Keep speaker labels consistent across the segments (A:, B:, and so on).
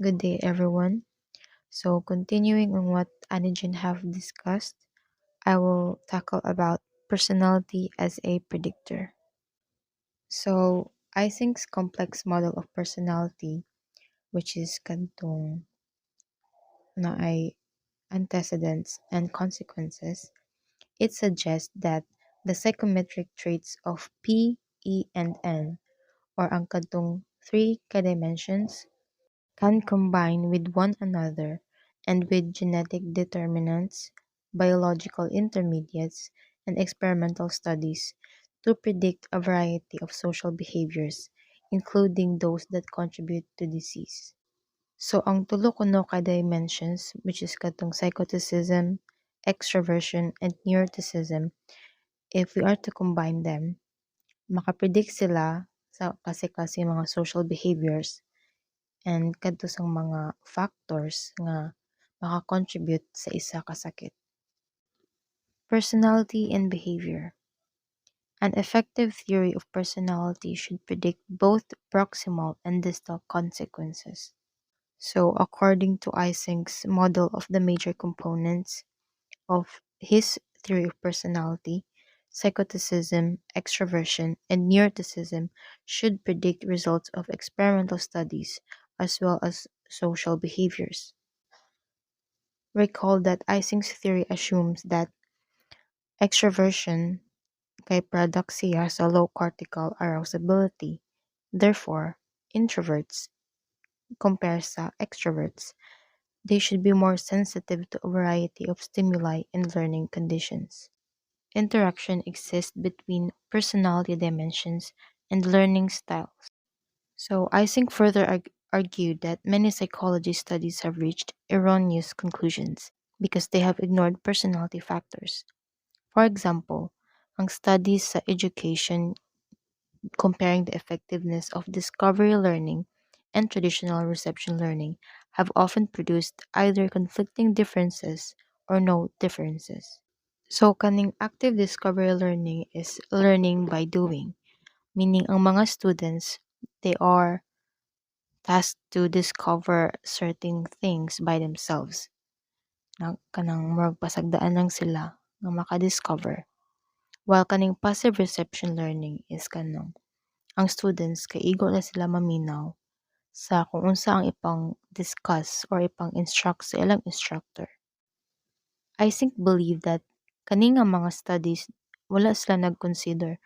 A: Good day, everyone. So, continuing on what Anna Jane have discussed, I will tackle about personality as a predictor. So, Eysenck's complex model of personality, which is kantong na ay antecedents and consequences, it suggests that the psychometric traits of P, E, and N, or ang kantong three ka-dimensions, can combine with one another and with genetic determinants, biological intermediates, and experimental studies to predict a variety of social behaviors, including those that contribute to disease. So, ang tulo kuno ka dimensions, which is katong psychoticism, extroversion, and neuroticism, if we are to combine them, makapredict sila sa kasi mga social behaviors and kadto sang mga factors nga maka-contribute sa isa ka sakit. Personality and behavior. An effective theory of personality should predict both proximal and distal consequences. So, according to Eysenck's model of the major components of his theory of personality, psychoticism, extroversion, and neuroticism should predict results of experimental studies as well as social behaviors. Recall that Eysenck's theory assumes that extroversion kay product siya sa low cortical arousability. Therefore, introverts, compared sa extroverts, they should be more sensitive to a variety of stimuli and learning conditions. Interaction exists between personality dimensions and learning styles. So, Eysenck further argued that many psychology studies have reached erroneous conclusions because they have ignored personality factors. For example, ang studies sa education comparing the effectiveness of discovery learning and traditional reception learning have often produced either conflicting differences or no differences. So, kaning active discovery learning is learning by doing, meaning ang mga students, they are tasked to discover certain things by themselves. Na kanang murag pasagdaan lang sila nga maka-discover. While kaning passive reception learning is kanang ang students kaigo na sila maminaw sa kung unsa ang ipang discuss or ipang instruct sa ilang instructor. I think believe that kani nga mga studies wala sila nag-consider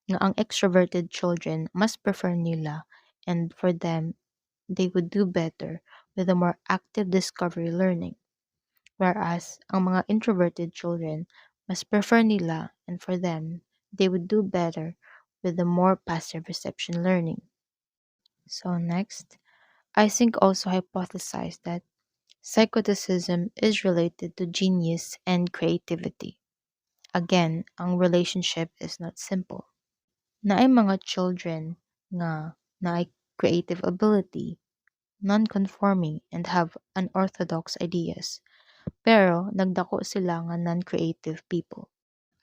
A: nga ang extroverted children mas prefer nila and for them they would do better with a more active discovery learning. Whereas ang mga introverted children mas prefer nila and for them they would do better with the more passive reception learning. So next, I think also hypothesized that psychoticism is related to genius and creativity. Again, ang relationship is not simple. Naay mga children nga naay creative ability, non-conforming, and have unorthodox ideas. Pero nagdako sila nga non-creative people.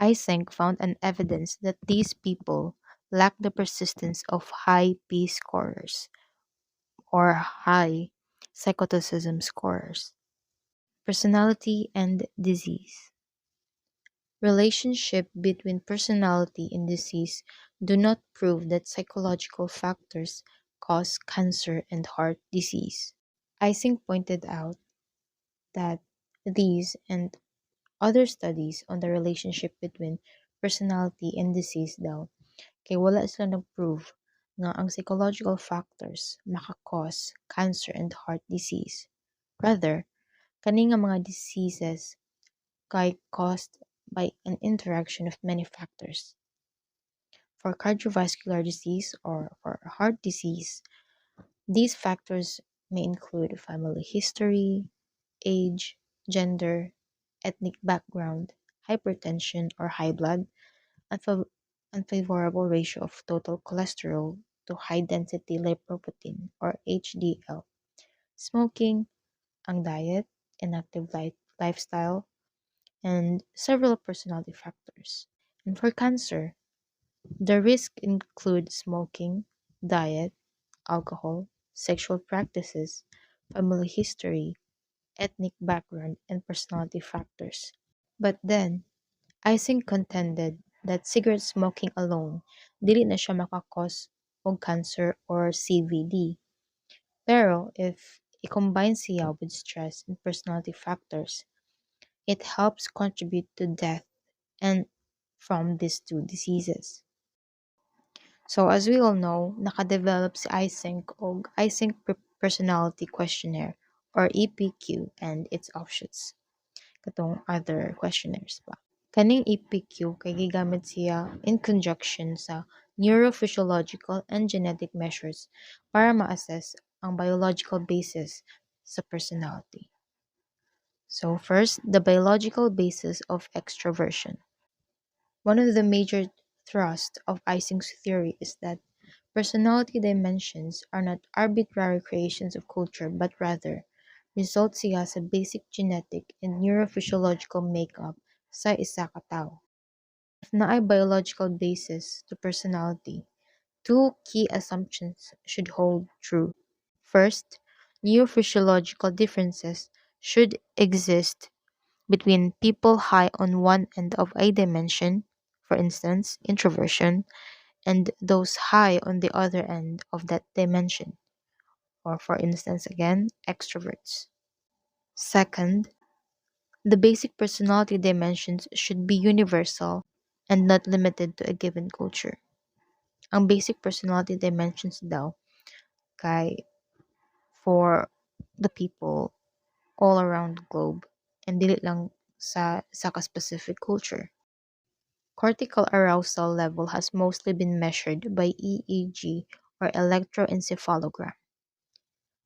A: Eysenck found an evidence that these people lack the persistence of high P scorers or high psychoticism scorers. Personality and disease. Relationship between personality and disease do not prove that psychological factors cause cancer and heart disease. Eysenck pointed out that these and other studies on the relationship between personality and disease daw kay wala sila nag-prove nga ang psychological factors maka-cause cancer and heart disease. Rather, kani nga mga diseases kay caused by an interaction of many factors. For cardiovascular disease or for heart disease, these factors may include family history, age, gender, ethnic background, hypertension or high blood, unfavorable ratio of total cholesterol to high density lipoprotein or HDL, smoking, ang diet, inactive lifestyle, and several personality factors. And for cancer, the risks include smoking, diet, alcohol, sexual practices, family history, ethnic background, and personality factors. But then, Ising contended that cigarette smoking alone dili na siya makakos og cancer or CVD. Pero if i-combine siya with stress and personality factors, it helps contribute to death and from these two diseases. So as we all know, nakadevelop si Eysenck og Eysenck Personality Questionnaire or EPQ and its offshoots, katong other questionnaires pa. Kaning EPQ kay gigamit siya in conjunction sa neurophysiological and genetic measures para ma-assess ang biological basis sa personality. So first, the biological basis of extroversion. One of the major thrusts of Ising's theory is that personality dimensions are not arbitrary creations of culture but rather results siya sa basic genetic and neurophysiological makeup sa isa ka tao. If naay biological basis to personality, two key assumptions should hold true. First, neurophysiological differences should exist between people high on one end of a dimension, for instance, introversion, and those high on the other end of that dimension, or for instance, again, extroverts. Second, the basic personality dimensions should be universal and not limited to a given culture. Ang basic personality dimensions daw kay for the people all around the globe and dili lang sa specific culture. Cortical arousal level has mostly been measured by EEG or electroencephalogram.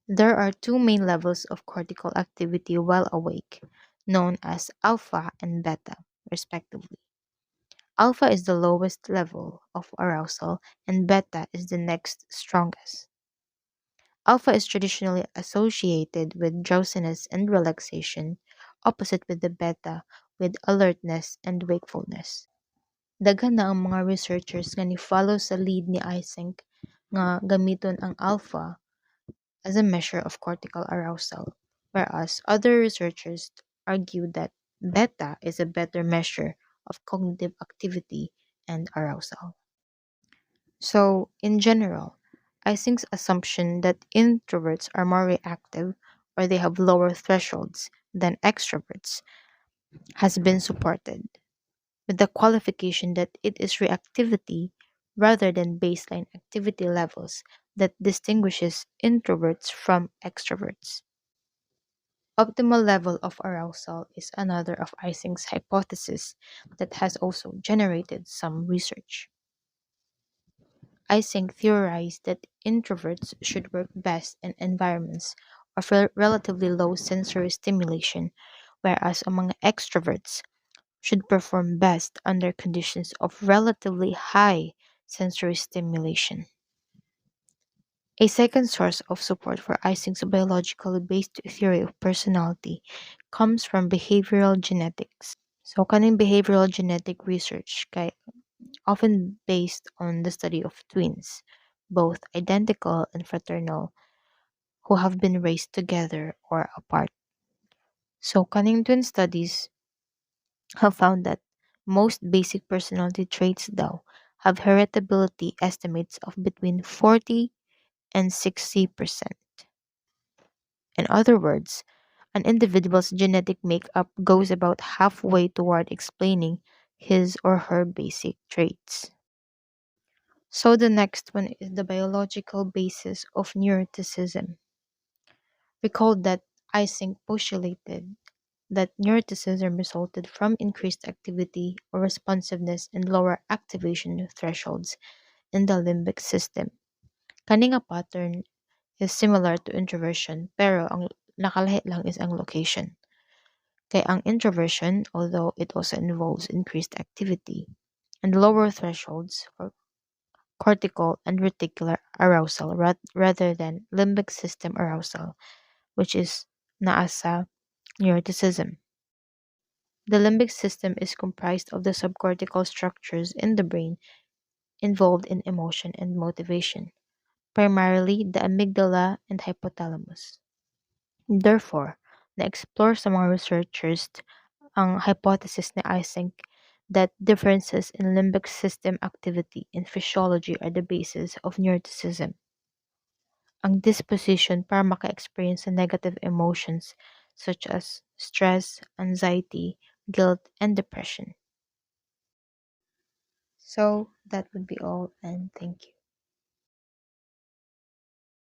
A: There are two main levels of cortical activity while awake, known as alpha and beta, respectively. Alpha is the lowest level of arousal, and beta is the next strongest. Alpha is traditionally associated with drowsiness and relaxation, opposite with the beta with alertness and wakefulness. Daghan na ang mga researchers nga ni-follow sa lead ni Eysenck nga gamiton ang alpha as a measure of cortical arousal, whereas other researchers argue that beta is a better measure of cognitive activity and arousal. So, in general, Eysenck's assumption that introverts are more reactive or they have lower thresholds than extroverts has been supported, with the qualification that it is reactivity rather than baseline activity levels that distinguishes introverts from extroverts. Optimal level of arousal is another of Eysenck's hypotheses that has also generated some research. Eysenck theorized that introverts should work best in environments of relatively low sensory stimulation, whereas among extroverts should perform best under conditions of relatively high sensory stimulation. A second source of support for Eysenck's biologically based theory of personality comes from behavioral genetics. So, kaning behavioral genetic research kay often based on the study of twins, both identical and fraternal, who have been raised together or apart. So, kaning twin studies have found that most basic personality traits though have heritability estimates of between 40 and 60%. In other words, an individual's genetic makeup goes about halfway toward explaining his or her basic traits. So the next one is the biological basis of neuroticism. Recall that Eysenck postulated that neuroticism resulted from increased activity or responsiveness and lower activation thresholds in the limbic system. Kani nga pattern is similar to introversion pero ang nakalahi lang is ang location. Kay ang introversion, although it also involves increased activity and lower thresholds for cortical and reticular arousal rather than limbic system arousal, which is naasa neuroticism. The limbic system is comprised of the subcortical structures in the brain involved in emotion and motivation, primarily the amygdala and hypothalamus. Therefore, na-explore sa mga researchers ang hypothesis ni Eysenck that differences in limbic system activity and physiology are the basis of neuroticism, ang disposition para maka-experience ng negative emotions such as stress, anxiety, guilt, and depression. So, that would be all, and thank you.